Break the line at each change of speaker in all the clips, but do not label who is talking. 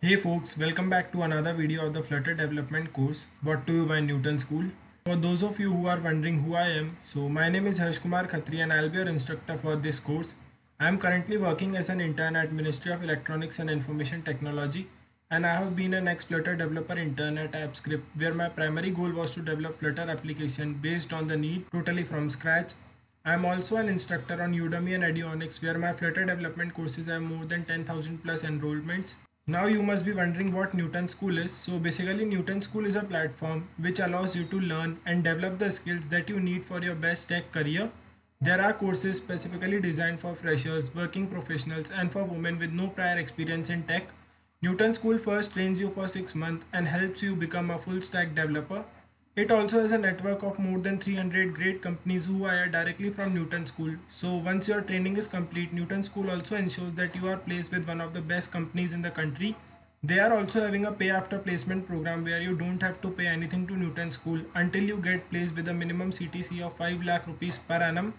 Hey folks, welcome back to another video of the Flutter development course brought to you by Newton School. For those of you who are wondering who I am, so my name is Harsh Kumar Khatri and I'll be your instructor for this course. I am currently working as an intern at Ministry of Electronics and Information Technology, and I have been an ex-Flutter developer intern at AppScript, where my primary goal was to develop Flutter application based on the need totally from scratch. I am also an instructor on Udemy and Eduonix, where my Flutter development courses have more than 10,000 plus enrollments. Now you must be wondering what Newton School is. So basically Newton School is a platform which allows you to learn and develop the skills that you need for your best tech career. There are courses specifically designed for freshers, working professionals and for women with no prior experience in tech. Newton School first trains you for 6 months and helps you become a full stack developer. It also has a network of more than 300 great companies who hire directly from Newton School. So once your training is complete, Newton School also ensures that you are placed with one of the best companies in the country. They are also having a pay after placement program where you don't have to pay anything to Newton School until you get placed with a minimum CTC of 5 lakh rupees per annum.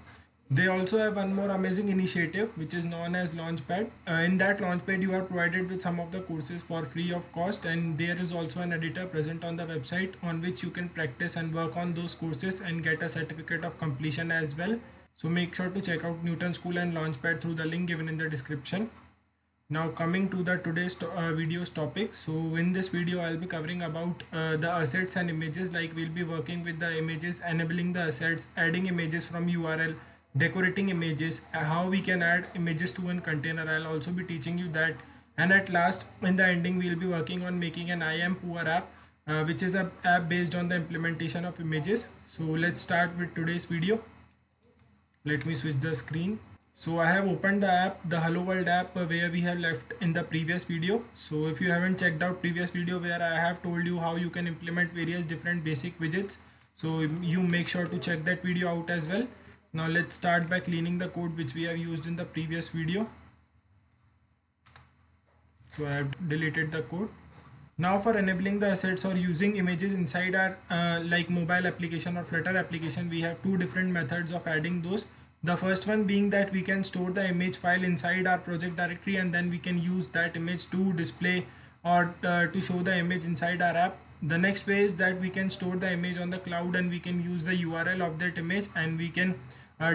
They also have one more amazing initiative which is known as Launchpad. In that Launchpad you are provided with some of the courses for free of cost, and there is also an editor present on the website on which you can practice and work on those courses and get a certificate of completion as well. So make sure to check out Newton School and Launchpad through the link given in the description. Now coming to the today's video's topic. So in this video I'll be covering about the assets and images. Like we'll be working with the images, enabling the assets, adding images from URL, decorating images, how we can add images to one container. I'll also be teaching you that, and at last in the ending we'll be working on making an I am poor app, which is a app based on the implementation of images. So let's start with today's video. Let me switch the screen. So I have opened the app, the Hello World app, where we have left in the previous video. So if you haven't checked out previous video where I have told you how you can implement various different basic widgets, so you make sure to check that video out as well. Now let's start by cleaning the code which we have used in the previous video. So I have deleted the code. Now for enabling the assets or using images inside our like mobile application or Flutter application, we have two different methods of adding those. The first one being that we can store the image file inside our project directory, and then we can use that image to display or to show the image inside our app. The next way is that we can store the image on the cloud and we can use the URL of that image and we can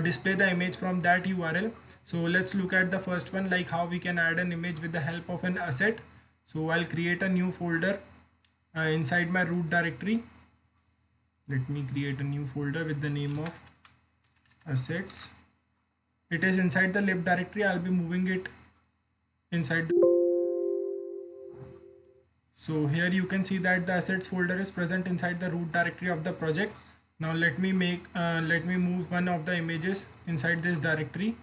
display the image from that URL. So let's look at the first one, like how we can add an image with the help of an asset. So I'll create a new folder inside my root directory. Let me create a new folder with the name of assets. It is inside the lib directory. I'll be moving it inside the... So here you can see that the assets folder is present inside the root directory of the project. Now let me move one of the images inside this directory.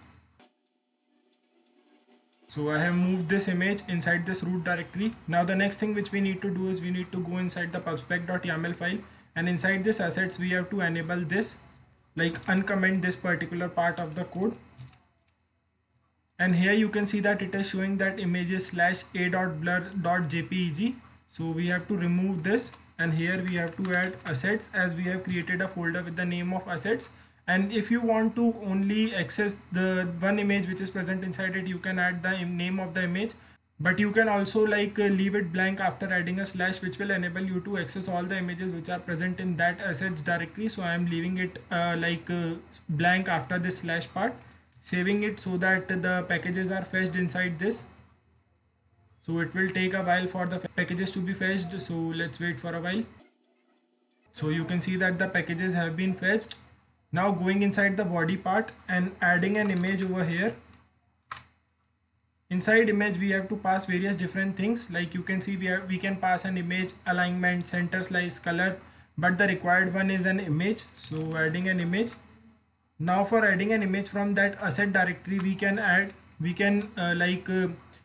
So I have moved this image inside this root directory. Now the next thing which we need to do is we need to go inside the pubspec.yaml file, and inside this assets we have to enable this, like uncomment this particular part of the code. And here you can see that it is showing that images /a.blur.jpeg. So we have to remove this, and here we have to add assets, as we have created a folder with the name of assets. And if you want to only access the one image which is present inside it, you can add the name of the image, but you can also leave it blank after adding a slash, which will enable you to access all the images which are present in that assets directory. So I am leaving it blank after this slash part, saving it so that the packages are fetched inside this. So it will take a while for the packages to be fetched, so let's wait for a while. So you can see that the packages have been fetched. Now going inside the body part and adding an image over here. Inside image we have to pass various different things. Like you can see we can pass an image, alignment, center slice, color, but the required one is an image. So adding an image. Now for adding an image from that asset directory, we can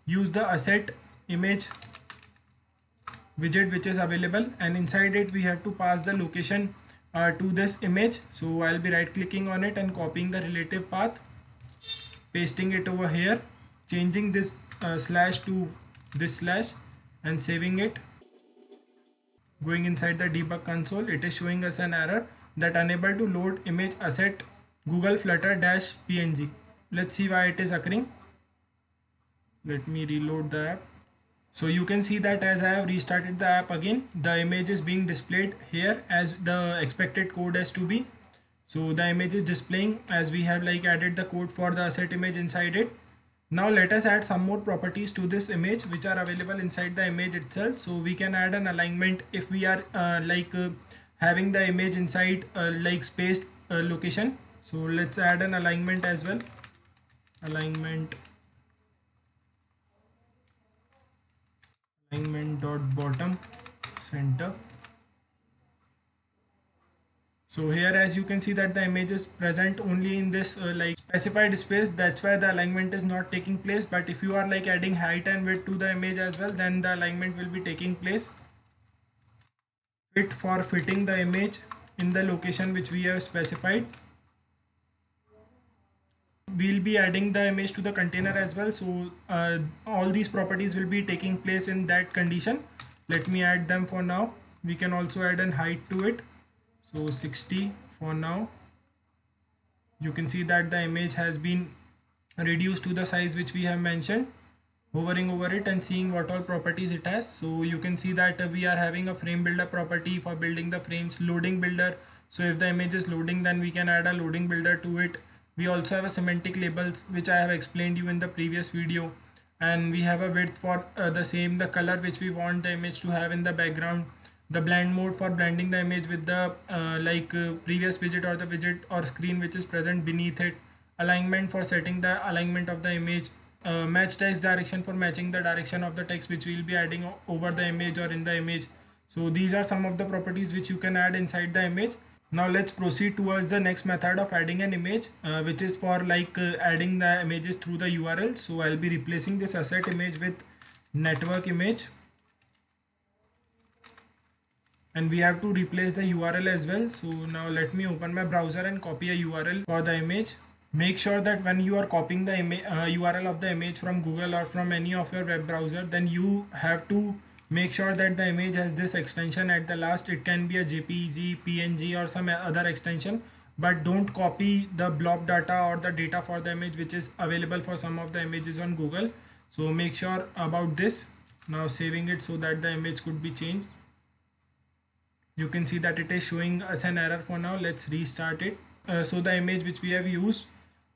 use the asset image widget which is available, and inside it we have to pass the location to this image. So I'll be right clicking on it and copying the relative path, pasting it over here, changing this slash to this slash and saving it. Going inside the debug console, it is showing us an error that unable to load image asset Google Flutter -png. Let's see why it is occurring. Let me reload the app. So you can see that as I have restarted the app again, the image is being displayed here as the expected code has to be. So the image is displaying as we have like added the code for the asset image inside it. Now let us add some more properties to this image which are available inside the image itself. So we can add an alignment if we are having the image inside like spaced location. So let's add an alignment as well. Alignment dot bottom center. So here as you can see that the image is present only in this like specified space, that's why the alignment is not taking place. But if you are like adding height and width to the image as well, then the alignment will be taking place. Fit for fitting the image in the location which we have specified. We'll be adding the image to the container as well, so all these properties will be taking place in that condition. Let me add them for now. We can also add an height to it, so 60 for now. You can see that the image has been reduced to the size which we have mentioned. Hovering over it and seeing what all properties it has, so you can see that we are having a frame builder property for building the frames, loading builder. So if the image is loading, then we can add a loading builder to it. We also have a semantic labels which I have explained you in the previous video, and we have a width for the color which we want the image to have in the background, the blend mode for blending the image with the previous widget or the widget or screen which is present beneath it, alignment for setting the alignment of the image, match text direction for matching the direction of the text which we will be adding over the image or in the image. So these are some of the properties which you can add inside the image. Now let's proceed towards the next method of adding an image, which is for adding the images through the URL. So I'll be replacing this asset image with network image, and we have to replace the URL as well. So now let me open my browser and copy a URL for the image. Make sure that when you are copying the URL of the image from Google or from any of your web browser, then you have to make sure that the image has this extension at the last. It can be a JPEG, PNG or some other extension, but don't copy the blob data or the data for the image which is available for some of the images on Google. So make sure about this. Now saving it so that the image could be changed. You can see that it is showing us an error for now. Let's restart it. So the image which we have used,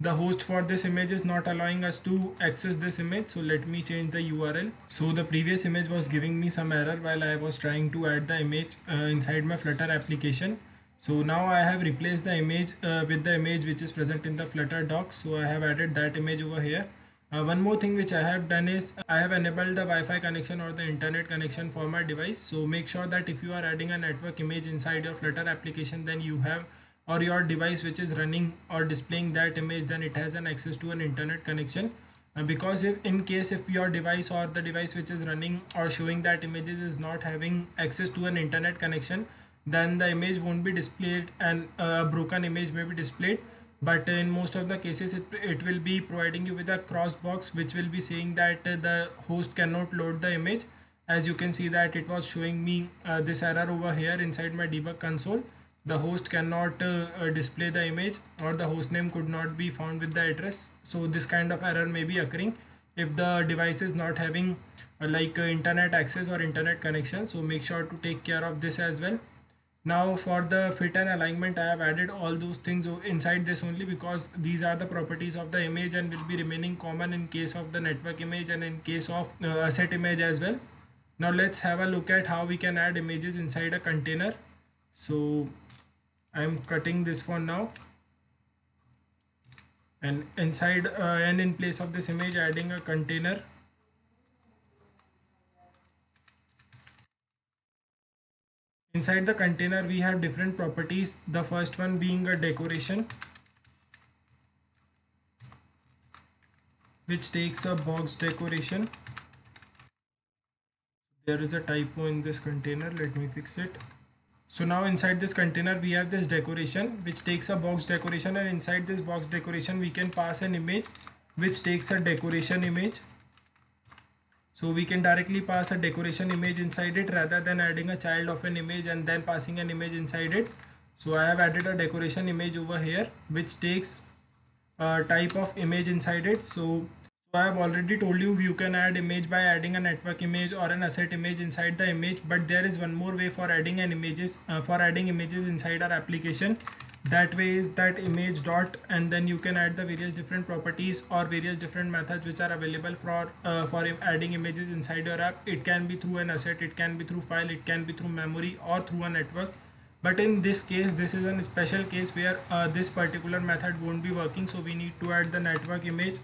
the host for this image is not allowing us to access this image. So let me change the URL. So the previous image was giving me some error while I was trying to add the image inside my Flutter application. So now I have replaced the image with the image which is present in the Flutter docs. So I have added that image over here. One more thing which I have done is I have enabled the Wi-Fi connection or the internet connection for my device. So make sure that if you are adding a network image inside your Flutter application, then you have, or your device which is running or displaying that image, then it has an access to an internet connection. Because if in case if your device or the device which is running or showing that images is not having access to an internet connection, then the image won't be displayed and a broken image may be displayed. But in most of the cases it will be providing you with a cross box which will be saying that the host cannot load the image. As you can see that it was showing me this error over here inside my debug console. The host cannot display the image, or the host name could not be found with the address. So this kind of error may be occurring if the device is not having internet access or internet connection. So make sure to take care of this as well. Now for the fit and alignment, I have added all those things inside this only because these are the properties of the image and will be remaining common in case of the network image and in case of asset image as well. Now let's have a look at how we can add images inside a container. So I'm cutting this for now, and inside and in place of this image adding a container. Inside the container we have different properties, the first one being a decoration which takes a box decoration. There is a typo in this container, let me fix it. So now inside this container we have this decoration which takes a box decoration, and inside this box decoration we can pass an image which takes a decoration image. So we can directly pass a decoration image inside it rather than adding a child of an image and then passing an image inside it. So I have added a decoration image over here which takes a type of image inside it. So So I have already told you can add image by adding a network image or an asset image inside the image, but there is one more way for adding an images for adding images inside our application. That way is that image dot, and then you can add the various different properties or various different methods which are available for adding images inside your app. It can be through an asset, it can be through file, it can be through memory or through a network. But in this case, this is a special case where this particular method won't be working, so we need to add the network image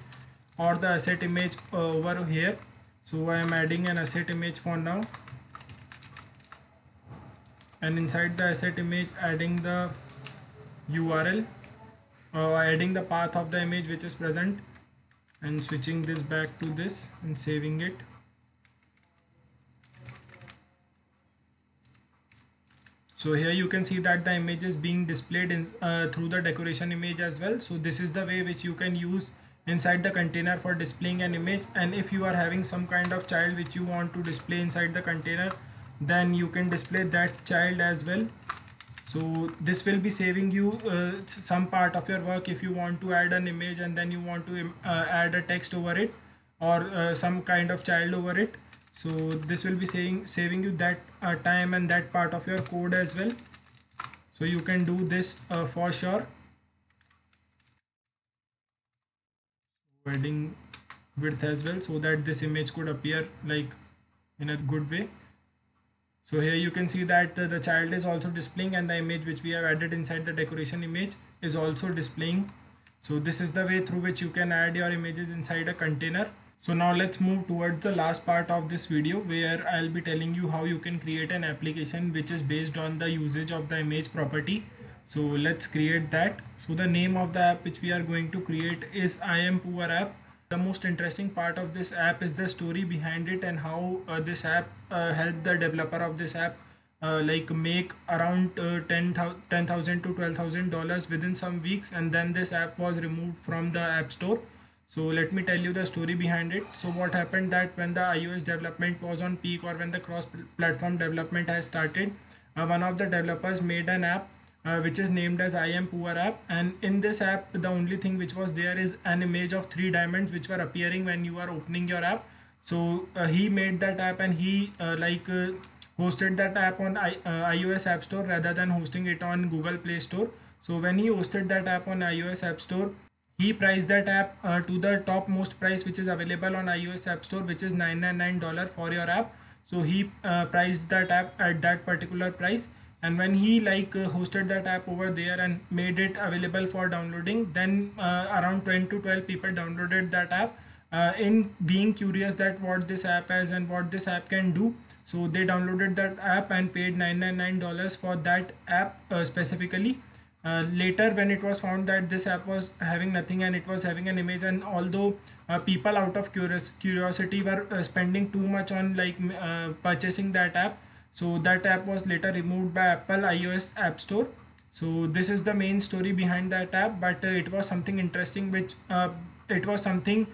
or the asset image over here. So I am adding an asset image for now, and inside the asset image adding the URL, adding the path of the image which is present, and switching this back to this and saving it. So here you can see that the image is being displayed in, through the decoration image as well. So this is the way which you can use inside the container for displaying an image. And if you are having some kind of child which you want to display inside the container, then you can display that child as well. So this will be saving you some part of your work if you want to add an image and then you want to add a text over it, or some kind of child over it. So this will be saving you that time and that part of your code as well. So you can do this for sure. Adding width as well so that this image could appear like in a good way. So here you can see that the child is also displaying, and the image which we have added inside the decoration image is also displaying. So this is the way through which you can add your images inside a container. So now let's move towards the last part of this video, where I'll be telling you how you can create an application which is based on the usage of the image property. So let's create that. So the name of the app which we are going to create is I Am Poor App. The most interesting part of this app is the story behind it, and how this app helped the developer of this app like make around $10,000 to $12,000 within some weeks, and then this app was removed from the app store. So let me tell you the story behind it. So what happened that when the iOS development was on peak, or when the cross platform development has started, one of the developers made an app which is named as I Am Poor App. And in this app, the only thing which was there is an image of 3 diamonds which were appearing when you are opening your app. So he made that app, and he hosted that app on iOS App Store rather than hosting it on Google Play Store. So when he hosted that app on iOS App Store, he priced that app to the top most price which is available on iOS App Store, which is $999 for your app. So he priced that app at that particular price, and when he hosted that app over there and made it available for downloading, then around 10 to 12 people downloaded that app in being curious that what this app is and what this app can do. So they downloaded that app and paid $999 for that app specifically. Later, when it was found that this app was having nothing and it was having an image, and although people out of curiosity were spending too much on purchasing that app, so that app was later removed by Apple iOS App Store. So this is the main story behind that app, but it was something interesting which it was something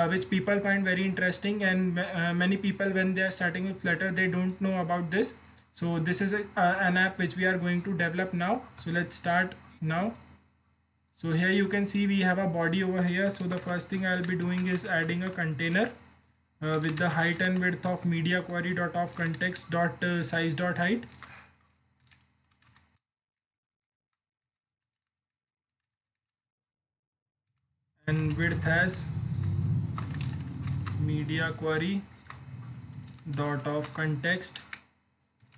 which people find very interesting, and many people, when they are starting with Flutter, they don't know about this. So this is an app which we are going to develop now. So let's start now. So here you can see we have a body over here. So the first thing I'll be doing is adding a container with the height and width of media query dot of context dot size dot height. And width as media query dot of context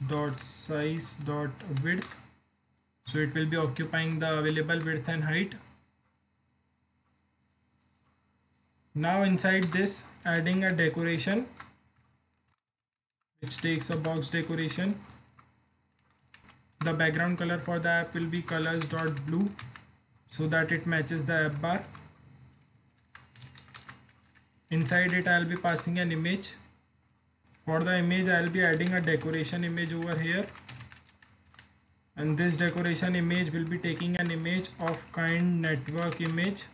dot size dot width. So it will be occupying the available width and height. Now inside this, adding a decoration which takes a box decoration. The background color for the app will be colors dot blue, so that it matches the app bar. Inside it, I'll be passing an image. For the image, I'll be adding a decoration image over here, and this decoration image will be taking an image of kind network image.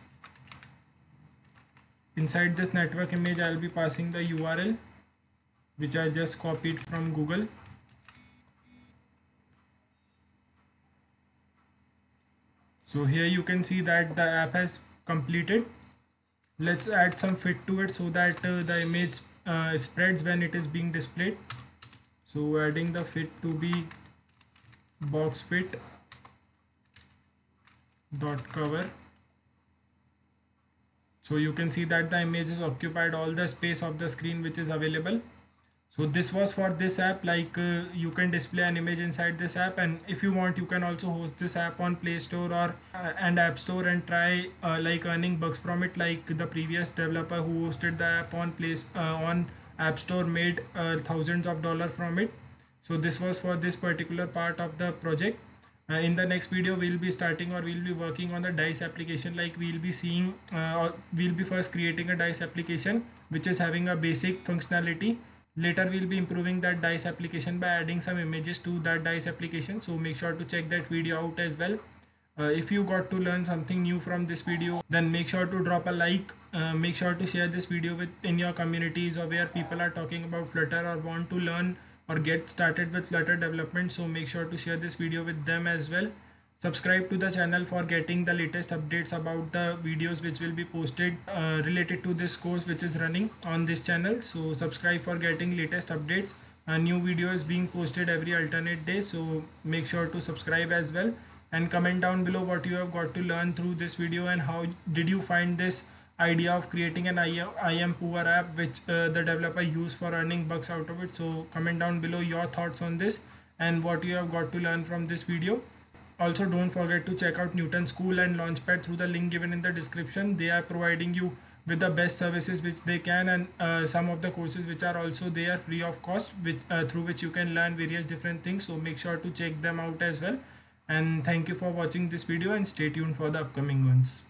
Inside this network image, I'll be passing the URL which I just copied from Google. So here you can see that the app has completed. Let's add some fit to it so that the image spreads when it is being displayed. So adding the fit to be box fit dot cover. So you can see that the image has occupied all the space of the screen which is available. So this was for this app, like you can display an image inside this app, and if you want you can also host this app on Play Store or and App Store and try like earning bucks from it, like the previous developer who hosted the app on on App Store made thousands of dollars from it. So this was for this particular part of the project. In the next video we'll be starting, or we'll be working on the dice application. Like we'll be seeing or we'll be first creating a dice application which is having a basic functionality. Later we'll be improving that dice application by adding some images to that dice application, so make sure to check that video out as well. If you got to learn something new from this video, then make sure to drop a like. Make sure to share this video in your communities or where people are talking about Flutter or want to learn or get started with Flutter development. So make sure to share this video with them as well. Subscribe to the channel for getting the latest updates about the videos which will be posted related to this course which is running on this channel. So subscribe for getting latest updates. A new video is being posted every alternate day, so make sure to subscribe as well, and comment down below what you have got to learn through this video and how did you find this idea of creating an iampoor app which the developer used for earning bucks out of it. So comment down below your thoughts on this and what you have got to learn from this video. Also, don't forget to check out Newton School and Launchpad through the link given in the description. They are providing you with the best services which they can, and some of the courses which are also there free of cost, which through which you can learn various different things. So make sure to check them out as well. And thank you for watching this video, and stay tuned for the upcoming ones.